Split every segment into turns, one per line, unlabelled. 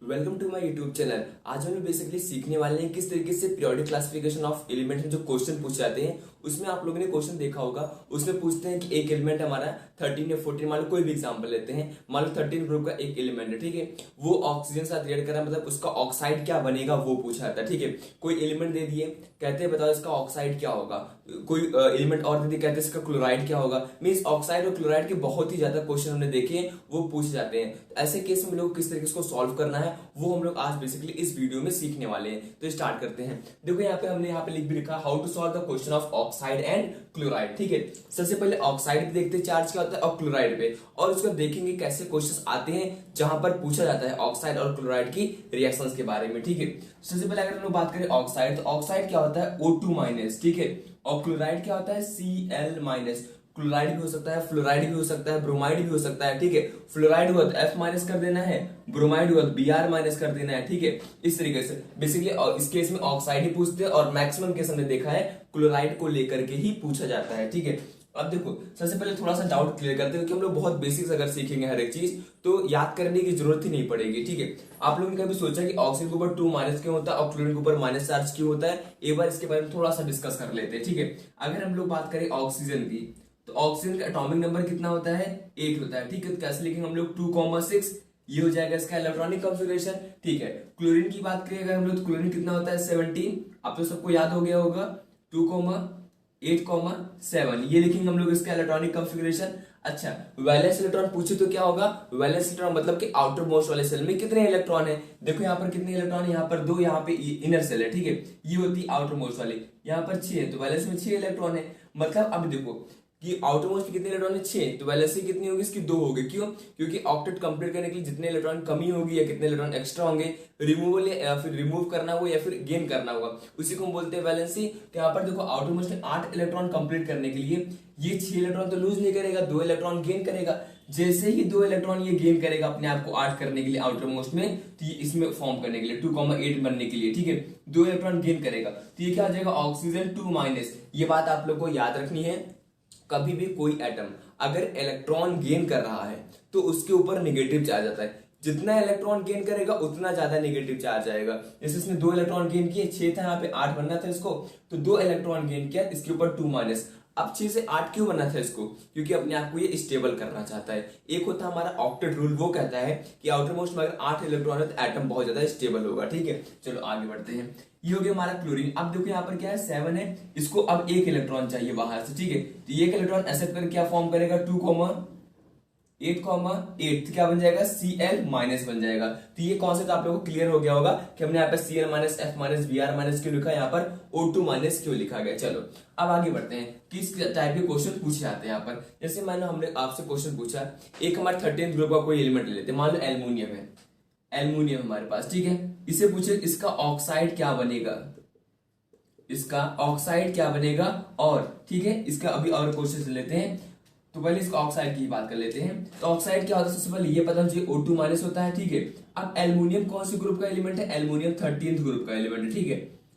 Welcome to my YouTube channel. आज हम लोग बेसिकली सीखने वाले हैं किस तरीके से पीरियोडिक क्लासिफिकेशन ऑफ एलिमेंट में जो क्वेश्चन पूछे जाते हैं उसमें आप लोगों ने क्वेश्चन देखा होगा। उसमें पूछते हैं कि एक एलिमेंट हमारा 13 या 14, मान लो कोई भी एग्जांपल लेते हैं, मान लो 13 ग्रुप का एक एलिमेंट है, ठीक है। वो ऑक्सीजन के साथ रिएक्ट कर रहा है, मतलब उसका ऑक्साइड क्या बनेगा वो पूछा जाता है, ठीक है। कोई एलिमेंट दे दिए, कहते हैं बताओ इसका ऑक्साइड क्या होगा। कोई एलिमेंट और दे दिए, कहते हैं इसका क्लोराइड क्या होगा। मींस ऑक्साइड और क्लोराइड के बहुत ही ज्यादा क्वेश्चन हमने देखे हैं, वो पूछे जाते हैं। ऐसे केस में लोग किस तरीके से सॉल्व करना है वो हम लोग आज बेसिकली इस वीडियो में सीखने वाले हैं। तो स्टार्ट करते हैं। देखो यहाँ पे हमने यहाँ पे लिख भी रखा how to solve the question of oxide and chloride, ठीक है। सबसे पहले ऑक्साइड पे देखते हैं चार्ज क्या होता है और क्लोराइड पे, और उसको देखेंगे कैसे क्वेश्चंस आते हैं जहां पर पूछा जाता है ऑक्साइड और क्लोराइड की रिएक्शंस के बारे में, ठीक है। सबसे पहले अगर हम लोग बात करें ऑक्साइड, तो ऑक्साइड क्या होता है O2-, ठीक है। और क्लोराइड क्या होता है Cl-। क्लोराइड भी हो सकता है, फ्लोराइड भी हो सकता है, ब्रोमाइड भी हो सकता है, ठीक है। फ्लोराइड हुआ तो F- कर देना है, ब्रोमाइड हुआ तो Br- कर देना है, ठीक है। इस तरीके से बेसिकली इस केस में ऑक्साइड ही पूछते हैं, और मैक्सिमम केस हमने देखा है क्लोराइड को लेकर के ही पूछा जाता है, ठीक है। अब देखो सबसे पहले थोड़ा सा डाउट क्लियर करते हैं, क्योंकि हम लोग बहुत बेसिक्स अगर सीखेंगे हर एक चीज तो याद करने की जरूरत ही नहीं पड़ेगी, ठीक है। आप लोगों ने कभी सोचा कि ऑक्सीजन के ऊपर 2- क्यों होता है और क्लोरीन के ऊपर माइनस चार्ज क्यों होता है? एक बार इसके बारे में थोड़ा सा डिस्कस कर लेते हैं, ठीक है। अगर हम लोग बात करें ऑक्सीजन की, तो ऑक्सीजन का एटॉमिक नंबर कितना होता है? 8 होता है, ठीक है। तो कैसे लिखेंगे हम लोग 2,6, ये हो जाएगा इसका इलेक्ट्रॉनिक कॉन्फ़िगरेशन, ठीक है। क्लोरीन की बात करें अगर हम लोग, तो क्लोरीन कितना होता है 17, अब तो सबको याद हो गया होगा, 2,8,7, ये लिखेंगे हम लोग इसका इलेक्ट्रॉनिक कॉन्फ़िगरेशन। अच्छा, वैलेंस इलेक्ट्रॉन पूछे तो क्या होगा? वैलेंस इलेक्ट्रॉन मतलब कि आउटर मोस्ट वाले सेल में कितने इलेक्ट्रॉन है। देखो यहाँ पर कितने इलेक्ट्रॉन है, यहाँ पर 2, यहाँ पे इनर सेल है, ठीक है। ये होती है आउटर मोस्ट वाली, यहाँ पर 6 है, तो वैलेंस में 6 इलेक्ट्रॉन है। मतलब अब देखो कि आउटर मोस्ट कितने इलेक्ट्रॉन है? 6, तो वैलेंसी कितनी होगी इसकी? 2 होगी। क्यों? क्योंकि ऑक्टेट कंप्लीट करने के लिए जितने इलेक्ट्रॉन कमी होगी या कितने इलेक्ट्रॉन एक्स्ट्रा होंगे, रिमूवल या फिर रिमूव करना होगा या फिर गेन करना होगा, उसी को हम बोलते हैं वैलेंसी। तो यहाँ पर देखो आउटर मोस्ट में 8 इलेक्ट्रॉन कंप्लीट करने के लिए ये 6 इलेक्ट्रॉन तो लूज नहीं करेगा, 2 इलेक्ट्रॉन गेन करेगा। जैसे ही 2 इलेक्ट्रॉन ये गेन करेगा अपने आप को 8 करने के लिए आउटर मोस्ट में, तो ये इसमें फॉर्म करने के लिए 2,8 बनने के लिए, ठीक है, 2 इलेक्ट्रॉन गेन करेगा, तो ये क्या आ जाएगा? ऑक्सीजन 2-। ये बात आप लोग को याद रखनी है। कभी भी कोई एटम अगर इलेक्ट्रॉन गेन कर रहा है तो उसके ऊपर नेगेटिव चार्ज आता है। जितना इलेक्ट्रॉन गेन करेगा उतना ज्यादा नेगेटिव चार्ज आएगा। जैसे इसने 2 इलेक्ट्रॉन गेन किए, 6 था यहाँ पे, 8 बनना था इसको, तो 2 इलेक्ट्रॉन गेन किया, इसके ऊपर 2-। अब 6 से 8 क्यों बनना था इसको? क्योंकि अपने आप को ये स्टेबल करना चाहता है। एक होता है हमारा ऑक्टेट रूल, वो कहता है कि आउटर मोस्ट में अगर 8 इलेक्ट्रॉन है तो एटम बहुत ज्यादा स्टेबल होगा, ठीक है। चलो आगे बढ़ते हैं। ये हो गया हमारा क्लोरीन। अब देखो यहाँ पर क्या है, 7 है, इसको अब 1 इलेक्ट्रॉन चाहिए बाहर से, ठीक है। तो ये 1 इलेक्ट्रॉन एक्सेप्ट करके क्या फॉर्म करेगा? 2,8,8, क्या बन जाएगा? Cl- बन जाएगा। तो ये कॉन्सेप्ट आप लोगों को क्लियर हो गया होगा कि हमने यहाँ पर Cl-, F-, Br- क्यों लिखा, यहाँ पर O2- क्यों लिखा गया। चलो अब आगे बढ़ते हैं, किस टाइप के क्वेश्चन पूछे जाते हैं यहाँ पर। जैसे मान लो हमने आपसे क्वेश्चन पूछा, एक हमारे 13th ग्रुप का कोई एलिमेंट ले लेते हैं, मान लो एल्युमिनियम है, एल्युमिनियम हमारे पास, ठीक है। इसे पूछे इसका ऑक्साइड क्या बनेगा, इसका ऑक्साइड क्या बनेगा, और ठीक है इसका अभी और क्वेश्चन लेते हैं। तो पहले इसका ऑक्साइड की बात कर लेते हैं। तो ऑक्साइड क्या होता है, सबसे पहले ये पता चाहिए O2- होता है, ठीक है। अब एल्युमिनियम कौन से ग्रुप का एलिमेंट है? एल्युमिनियम 13th ग्रुप का एलिमेंट है, ठीक है।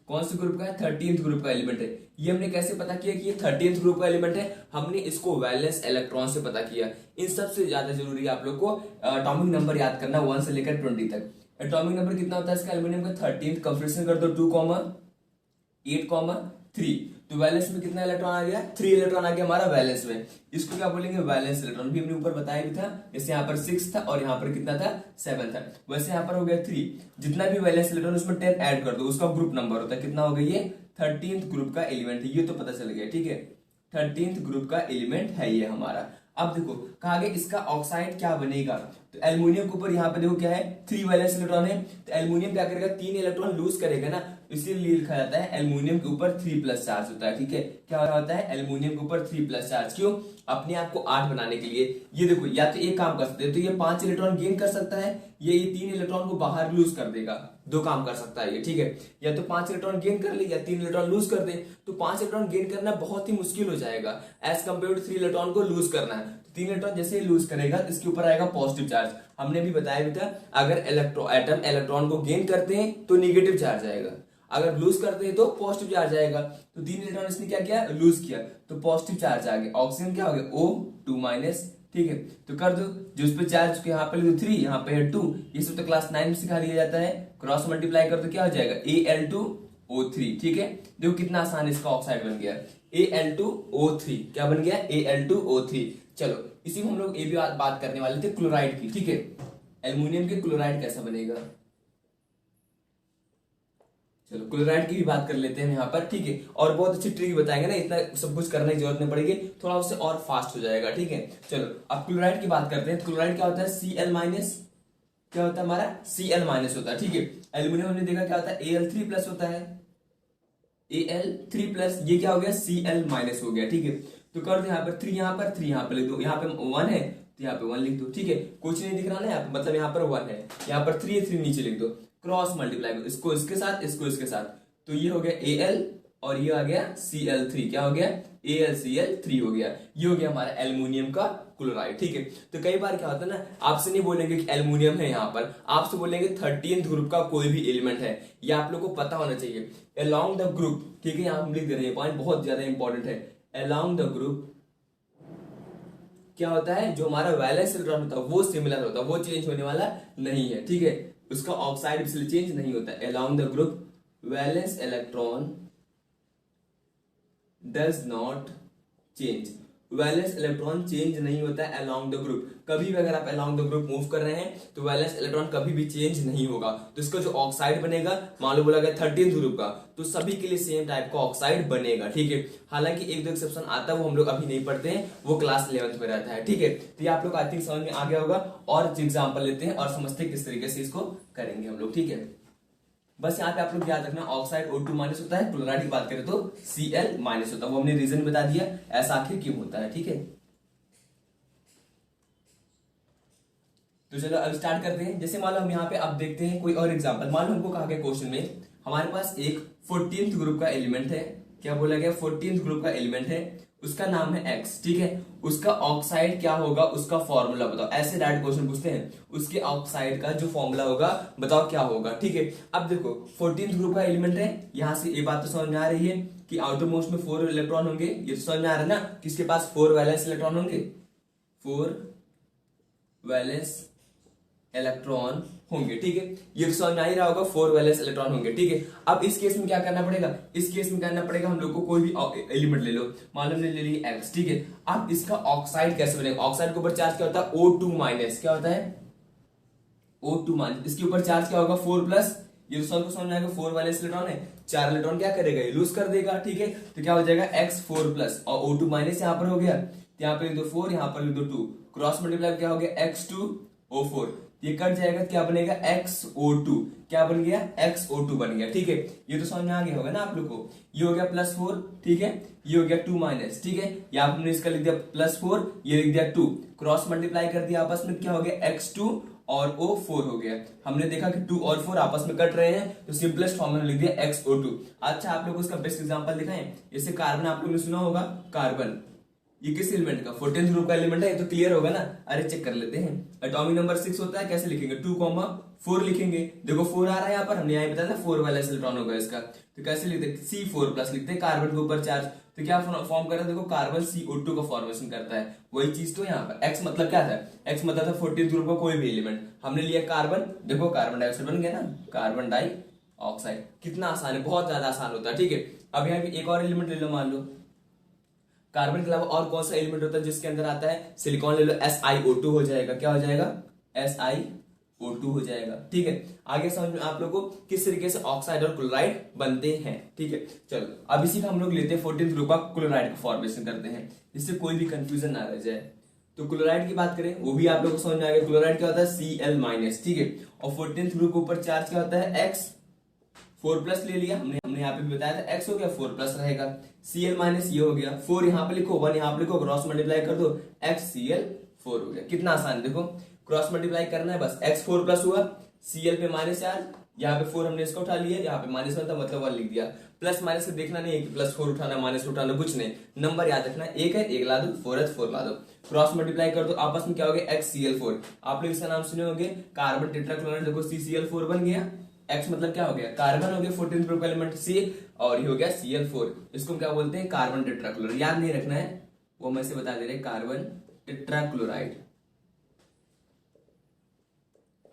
कौन से ग्रुप का है? 13th ग्रुप का एलिमेंट है। ये हमने कैसे पता किया कि ये 13th ग्रुप का एलिमेंट है? हमने इसको वैलेंस इलेक्ट्रॉन से पता किया। इन सबसे ज्यादा जरूरी है आप लोग को एटॉमिक नंबर याद करना 1 से लेकर 20 तक। एटॉमिक नंबर कितना होता है इसका एल्युमिनियम का? 13th, कंप्लीशन कर दो 2,8,3, तो वैलेंस में कितना इलेक्ट्रॉन आ गया? 3 इलेक्ट्रॉन आ गया हमारा वैलेंस में। इसको क्या बोलेंगे? Valence electron. भी हमने ऊपर बताया भी था, जैसे यहाँ पर 6 था और यहाँ पर कितना था? 7 था, वैसे यहाँ पर हो गया 3। जितना भी वैलेंस इलेक्ट्रॉन उसमें 10 ऐड कर दो, उसका ग्रुप नंबर होता है, कितना हो गया? ये 13th ग्रुप का एलिमेंट है, ये तो पता चल गया, ठीक है। 13th ग्रुप का एलिमेंट है ये हमारा। अब देखो कहा गया इसका ऑक्साइड क्या बनेगा, तो एल्युमिनियम के ऊपर यहाँ पे देखो क्या है? 3 वैलेंस इलेक्ट्रॉन है, तो एल्युमिनियम क्या करेगा? 3 इलेक्ट्रॉन लूज करेगा ना, इसीलिए लिखा जाता है एल्युमिनियम के ऊपर 3+ चार्ज होता है, ठीक है। क्या होता है? एल्युमिनियम के ऊपर 3+ चार्ज। क्यों? अपने आप को 8 बनाने के लिए। ये देखो या तो एक काम कर सकते हैं, तो ये 5 इलेक्ट्रॉन गेन कर सकता है, ये 3 इलेक्ट्रॉन को बाहर लूज कर देगा। 2 काम कर सकता है ये, ठीक है। या तो 5 इलेक्ट्रॉन गेन कर ले या 3 इलेक्ट्रॉन लूज कर दे। तो 5 इलेक्ट्रॉन गेन करना बहुत ही मुश्किल हो जाएगा एज कम्पेयर टू 3 इलेक्ट्रॉन को लूज करना है। 3 इलेक्ट्रॉन जैसे ही लूज करेगा तो इसके ऊपर आएगा पॉजिटिव चार्ज। हमने भी बताया भी था, अगर एटम इलेक्ट्रॉन को गेन करते हैं तो निगेटिव चार्ज आएगा, अगर लूज करते हैं तो पॉजिटिव चार्ज आएगा। तो 3 इलेक्ट्रॉन इसने क्या किया? लूज किया, तो पॉजिटिव चार्ज आ गया। ऑक्सीजन क्या हो गया? O2-, ठीक है, तो कर दो। जो उस पर चार्ज यहाँ पे लिख दो 3, यहाँ पे है 2, ये सब तो क्लास 9 में सिखा दिया जाता है। क्रॉस मल्टीप्लाई कर दो क्या हो जाएगा Al2O3, ठीक है। देखो कितना आसान इसका ऑक्साइड बन गया, Al2O3 क्या बन गया Al2O3। चलो इसी में हम लोग ये भी बात करने वाले थे क्लोराइड की, ठीक है। एल्युमिनियम के क्लोराइड कैसा बनेगा, चलो क्लोराइड की भी बात कर लेते हैं यहाँ पर, ठीक है। और बहुत अच्छी ट्रिक बताएंगे ना, इतना सब कुछ करने की जरूरत नहीं पड़ेगी, थोड़ा उससे और फास्ट हो जाएगा, ठीक है। चलो अब क्लोराइड की बात करते हैं। क्लोराइड क्या होता है Cl-, क्या होता है हमारा Cl- होता है, ठीक है। एल्यूमिनियम हमने देखा क्या होता है Al3+ होता है, Al3+, ये क्या हो गया Cl- हो गया, ठीक है। तो कर दो यहाँ पर 3, यहाँ पर 3, यहाँ पर लिख दो, यहाँ पे 1 है तो यहाँ पे 1 लिख दो, ठीक है। कुछ नहीं दिख रहा ना यहाँ पे, मतलब यहाँ पर 1 है, यहाँ पर 3 है, 3 नीचे लिख दो। क्रॉस मल्टीप्लाई करो इसको इसके साथ, इसको इसके साथ, तो ये हो गया Al और ये आ गया Cl3, क्या हो गया AlCl3 हो गया। ये हो गया हमारा एल्युमिनियम का क्लोराइड, ठीक है। तो कई बार क्या होता है ना, आपसे नहीं बोलेंगे कि एल्युमिनियम है, यहाँ पर आपसे बोलेंगे 13th ग्रुप का कोई भी एलिमेंट है, ये आप लोग को पता होना चाहिए। अलोंग द ग्रुप, ठीक है, यहाँ हम लिख दे रहे हैं, पॉइंट बहुत ज्यादा इंपॉर्टेंट है। अलोंग द ग्रुप क्या होता है, जो हमारा वैलेंस इलेक्ट्रॉन होता है वो सिमिलर होता है, वो चेंज होने वाला नहीं है, ठीक है। उसका ऑक्साइड इसलिए चेंज नहीं होता है। Along the group valence electron does not change, valence electron change नहीं होता है अलोंग द ग्रुप। कभी भी अगर आप अलोंग द ग्रुप मूव कर रहे हैं तो वैलेंस इलेक्ट्रॉन कभी भी चेंज नहीं होगा। तो इसका जो ऑक्साइड बनेगा, मान लो बोला गया 13th ग्रुप का, तो सभी के लिए सेम टाइप का ऑक्साइड बनेगा, ठीक है। हालांकि एक दो एक्सेप्शन आता है, वो हम लोग अभी नहीं पढ़ते हैं, वो क्लास 11th में रहता है, ठीक है। तो ये आप लोग आई थिंक समझ में आ गया होगा। और एग्जाम्पल लेते हैं और समझते हैं किस तरीके से इसको करेंगे हम लोग, ठीक है। बस यहाँ पे आप लोग याद रखना ऑक्साइड O2- होता है, क्लोराइड की बात करें तो Cl- होता है। वो हमने रीजन बता दिया ऐसा आखिर क्यों होता है, ठीक है। तो चलो अब स्टार्ट करते हैं। जैसे मान लो हम यहाँ पे अब देखते हैं कोई और एग्जांपल। मान लो हमको कहा गया क्वेश्चन में हमारे पास एक 14th ग्रुप का एलिमेंट है, क्या बोला गया 14th ग्रुप का एलिमेंट है, उसका नाम है X, ठीक है। उसका ऑक्साइड क्या होगा, उसका फॉर्मूला बताओ। ऐसे डायरेक्ट क्वेश्चन पूछते हैं, उसके ऑक्साइड का जो फॉर्मूला होगा बताओ क्या होगा, ठीक है। अब देखो 14th ग्रुप का एलिमेंट है, यहां से ये बात तो समझ में आ रही है कि आउटर मोस्ट में 4 इलेक्ट्रॉन होंगे, ये तो समझ में आ रहा है ना, किसके पास 4 वैलेंस इलेक्ट्रॉन होंगे, 4 वैलेंस इलेक्ट्रॉन होंगे, ठीक है। ये तो समझ में आ ही रहा होगा 4 वैलेंस इलेक्ट्रॉन होंगे, ठीक है। अब इस केस में क्या करना पड़ेगा, इस केस में करना पड़ेगा हम लोग को कोई भी एलिमेंट ले लो, मान लो हमने ले लिया X, ठीक है। अब इसका ऑक्साइड कैसे बनेगा, ऑक्साइड के ऊपर चार्ज क्या होता है O2-, क्या होता है O2-, इसके ऊपर चार्ज क्या होगा 4+, ये तो सबको समझ में आएगा 4 वैलेंस इलेक्ट्रॉन है, 4 इलेक्ट्रॉन क्या करेगा ये लूज कर देगा, ठीक है। तो क्या हो जाएगा X4+ और O2- यहाँ पर हो गया, यहाँ पे लिख दो 4, यहाँ पर लिख दो 2, क्रॉस मल्टीप्लाई क्या हो गया X2O4, ये कट जाएगा, क्या बनेगा XO2, क्या बन गया XO2 बन गया, ठीक है। ये तो समझ में आ गया होगा ना आप लोग को। ये हो गया +4, ठीक है, ये हो गया 2-, ठीक है। यहाँ हमने इसका लिख दिया +4, ये लिख दिया 2, क्रॉस मल्टीप्लाई कर दिया आपस में, क्या हो गया X2 और O4 हो गया। हमने देखा कि 2 और 4 आपस में कट रहे हैं, तो सिंपलेस्ट फॉर्म में लिख दिया XO2। अच्छा आप लोग को इसका बेस्ट एग्जांपल दिखाएं, जैसे कार्बन आप लोगों ने सुना होगा, कार्बन ये किस एलिमेंट का 14th ग्रुप का एलिमेंट है, ये तो क्लियर होगा ना। अरे चेक कर लेते हैं, एटॉमिक नंबर 6 होता है, कैसे लिखेंगे 2,4 लिखेंगे। देखो 4 आ रहा है यहाँ पर, हमने यहाँ बताया था 4 वैलेंस इलेक्ट्रॉन होगा इसका, तो कैसे लिखते C4+ लिखते हैं, कार्बन के ऊपर चार्ज, तो क्या फॉर्म कर रहा है, देखो कार्बन CO2 का फॉर्मेशन करता है, वही चीज तो यहाँ पर। X मतलब क्या था, X मतलब था 14th ग्रुप का कोई भी एलिमेंट, हमने लिया कार्बन, देखो कार्बन डाइऑक्साइड बन गया ना, कार्बन डाइऑक्साइड। कितना आसान है, बहुत ज्यादा आसान होता है, ठीक है। अब यहाँ पे एक और एलिमेंट ले लो, मान लो कार्बन के अलावा और कौन सा एलिमेंट होता है जिसके अंदर आता है, सिलिकॉन ले लो, SiO2 हो जाएगा, क्या हो जाएगा SiO2 हो जाएगा, ठीक है। आगे समझ में आप लोग को किस तरीके से ऑक्साइड और क्लोराइड बनते हैं, ठीक है। चलो अब इसी का हम लोग लेते हैं 14th ग्रुप का क्लोराइड का फॉर्मेशन करते हैं, जिससे कोई भी कंफ्यूजन ना रह जाए। तो क्लोराइड की बात करें, वो भी आप लोग को समझ में आ गया, क्लोराइड क्या होता है Cl-, ठीक है। और 14th ग्रुप के ऊपर चार्ज क्या होता है X, 4+ ले लिया हमने यहाँ पे भी बताया था, X हो गया 4+ रहेगा, Cl- ये हो गया, 4 यहाँ पे लिखो, 1 यहाँ पे लिखो, क्रॉस मल्टीप्लाई कर दो, XCl4 हो गया। कितना आसान है, देखो क्रॉस मल्टीप्लाई करना है बस, X4+ हुआ, Cl पे -4, यहाँ पे 4 हमने इसका उठा लिया, यहाँ पे -1 था मतलब 1 लिख दिया। प्लस माइनस से देखना नहीं है कि +4 उठाना माइनस उठाना, कुछ नहीं, नंबर याद रखना, एक है एक ला दो, 4 है 4 ला दो, क्रॉस मल्टीप्लाई कर दो, आपस में क्या हो गया XCl4। आप लोग इसका नाम सुने होंगे कार्बन टेट्राक्लोराइड, देखो CCl4 बन गया, X मतलब क्या हो गया कार्बन हो गया 14th ग्रुप एलिमेंट C, और ये हो गया Cl4, इसको क्या बोलते हैं कार्बन टेट्राक्लोराइड। याद नहीं रखना है, वो मैं से बता दे रहे कार्बन टेट्राक्लोराइड।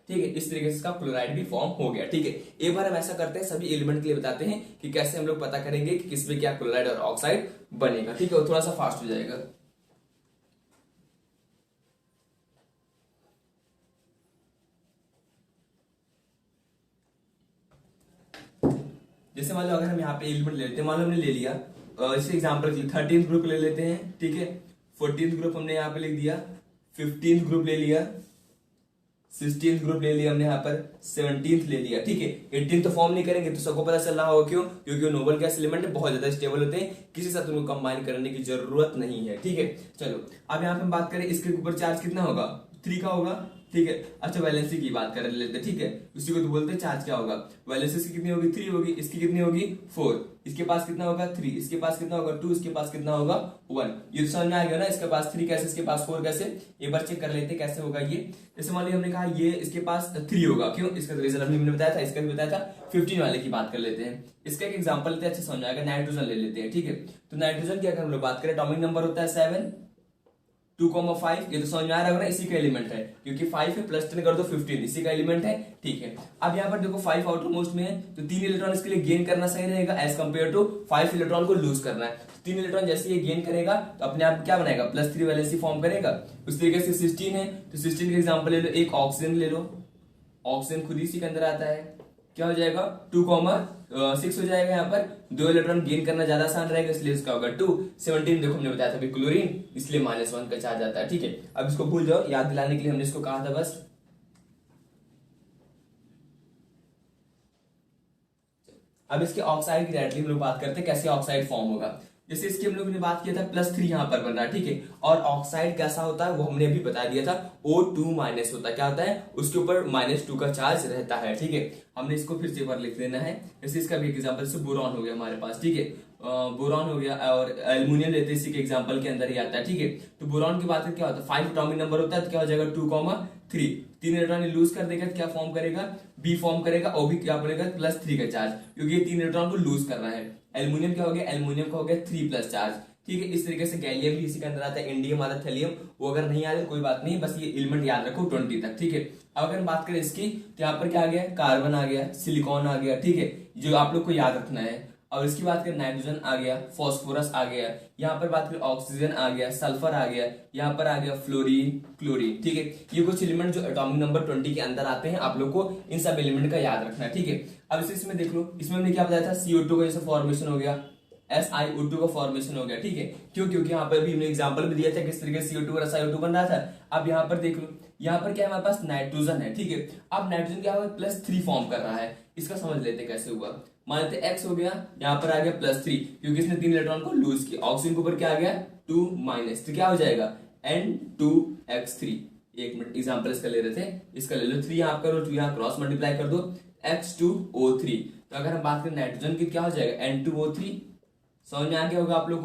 ठीक है, इस तरीके से इसका क्लोराइड भी फॉर्म हो गया। ठीक है, एक बार हम ऐसा करते हैं, सभी एलिमेंट के लिए बताते हैं कि कैसे हम लोग पता करेंगे कि किसमें क्या क्लोराइड और ऑक्साइड बनेगा। ठीक है, वो थोड़ा सा फास्ट हो जाएगा। जैसे मान लो अगर हम यहाँ पे एलिमेंट ले लेते हैं, मान लो हमने ले लिया, इसे एग्जाम्पल के लिए 13th ग्रुप ले लेते हैं। ठीक है, 14th ग्रुप हमने यहाँ पे लिख दिया, 15th ग्रुप ले लिया, 16th ग्रुप ले लिया हमने यहाँ पर, 17th ले लिया। ठीक है, 18th तो फॉर्म नहीं करेंगे, तो सबको पता चल रहा होगा क्यों, क्योंकि वो नोबल गैस एलिमेंट बहुत ज्यादा स्टेबल होते हैं, किसी साथ उनको कंबाइन करने की जरूरत नहीं है। ठीक है, चलो अब यहाँ पे हम बात करें, इसके ऊपर चार्ज कितना होगा, 3 का होगा। ठीक है, अच्छा वैलेंसी की बात कर लेते हैं। ठीक है, उसी को तो बोलते हैं चार्ज क्या होगा, वैलेंसी इसकी कितनी होगी, 3 होगी, इसकी कितनी होगी 4, इसके पास कितना होगा 3, इसके पास कितना होगा 2, इसके पास कितना होगा 1। ये तो समझ में आ गया ना, इसके पास 3 कैसे, इसके पास 4 कैसे, एक बार चेक कर लेते हैं कैसे होगा ये। जैसे मान लिया हमने कहा ये इसके पास 3 होगा, क्यों, इसका रीजन अभी हमने बताया था, इसका भी बताया था। 15 वाले की बात कर लेते हैं, इसका एक एग्जांपल लेते हैं, अच्छा समझ आएगा। नाइट्रोजन ले लेते हैं। ठीक है, तो नाइट्रोजन की अगर हम लोग बात करें, एटॉमिक नंबर होता है 7, 2,5, ये तो समझ में आ रहा होगा ना, इसी का एलिमेंट है, क्योंकि 5 है प्लस 10 कर दो 15, इसी का एलिमेंट है। ठीक है, अब यहाँ पर देखो 5 आउटर मोस्ट में है, तो 3 इलेक्ट्रॉन इसके लिए गेन करना सही रहेगा एज कंपेयर टू 5 इलेक्ट्रॉन को लूज करना है। 3 इलेक्ट्रॉन जैसे ये गेन करेगा तो अपने आप क्या बनाएगा, +3 वैलेंसी फॉर्म करेगा। उस तरीके से 16 है, तो 16 का एग्जाम्पल ले लो, एक ऑक्सीजन ले लो, ऑक्सीजन खुद इसी के अंदर आता है, क्या हो जाएगा 2,6 हो जाएगा। यहाँ पर 2 इलेक्ट्रॉन गेन करना ज्यादा आसान रहेगा, इसलिए इसका होगा 2। 17 देखो हमने बताया था अभी क्लोरीन, इसलिए -1 का चार्ज आता है। ठीक है, अब इसको भूल जाओ, याद दिलाने के लिए हमने इसको कहा था बस। अब इसके ऑक्साइड की डायरेक्टली हम लोग बात करते हैं कैसे ऑक्साइड फॉर्म होगा। जैसे इसकी हम लोगों ने बात किया था +3 यहाँ पर बन रहा है। ठीक है, और ऑक्साइड कैसा होता है वो हमने अभी बता दिया था, O2- होता है, क्या होता है, उसके ऊपर -2 का चार्ज रहता है। ठीक है, हमने इसको फिर से एक बार लिख देना है। जैसे इसका भी एग्जांपल से बोरॉन हो गया हमारे पास। ठीक है, बोरॉन हो गया, और एल्युमिनियम लेते हैं, इसी के एग्जांपल के अंदर ही आता है। ठीक है, तो बोरॉन की बात करके क्या होता है, 5 एटॉमिक नंबर होता है, तो क्या हो जाएगा 2,3, 3 इलेक्ट्रॉन लूज कर देगा, क्या फॉर्म करेगा, बी फॉर्म करेगा, और भी क्या बनेगा +3 का चार्ज, क्योंकि ये 3 इलेक्ट्रॉन को लूज कर रहा है। एल्युमिनियम क्या हो गया, एल्युमिनियम का हो गया 3+ चार्ज। ठीक है, इस तरीके से गैलियम भी इसी के अंदर आता है, इंडियम आता है, थेलियम, वो अगर नहीं आए कोई बात नहीं, बस ये एलिमेंट याद रखो 20 तक। ठीक है, अब अगर हम बात करें इसकी, तो यहाँ पर क्या आ गया, कार्बन आ गया, सिलिकॉन आ गया। ठीक है, जो आप लोग को याद रखना है। और इसकी बात करें, नाइट्रोजन आ गया, फास्फोरस आ गया, यहाँ पर बात करें ऑक्सीजन आ गया, सल्फर आ गया, यहाँ पर आ गया फ्लोरीन, क्लोरीन। ठीक है, ये कुछ एलिमेंट जो एटॉमिक नंबर 20 के अंदर आते हैं, आप लोग को इन सब एलिमेंट का याद रखना है। ठीक है, अब इसे इसमें देख लो, इसमें हमने क्या बताया था, CO2 का जैसे फॉर्मेशन हो गया, SiO2 का फॉर्मेशन हो गया। ठीक है, क्यों, क्योंकि यहाँ पर भी हमने एग्जांपल भी दिया था किस तरीके से CO2 और SiO2 बन रहा था। अब यहाँ पर देख लो, यहाँ पर क्या है, हमारे पास नाइट्रोजन है। ठीक है, अब नाइट्रोजन क्या होगा, +3 फॉर्म कर रहा है, इसका समझ लेते कैसे हुआ। मान लेते X हो गया, यहाँ पर आ गया +3, क्योंकि इसने 3 इलेक्ट्रॉन को लूज किया। ऑक्सीजन के ऊपर क्या आ गया 2-, तो क्या हो जाएगा N2X3। एक मिनट, एग्जांपल इसका ले रहे थे, इसका ले लो, 3 यहाँ करो, 2 यहाँ क्रॉस मल्टीप्लाई कर दो, H2O3। तो अगर हम बात करें नाइट्रोजन की, क्या हो जाएगा N2O3। समझ में आ गया होगा आप लोग।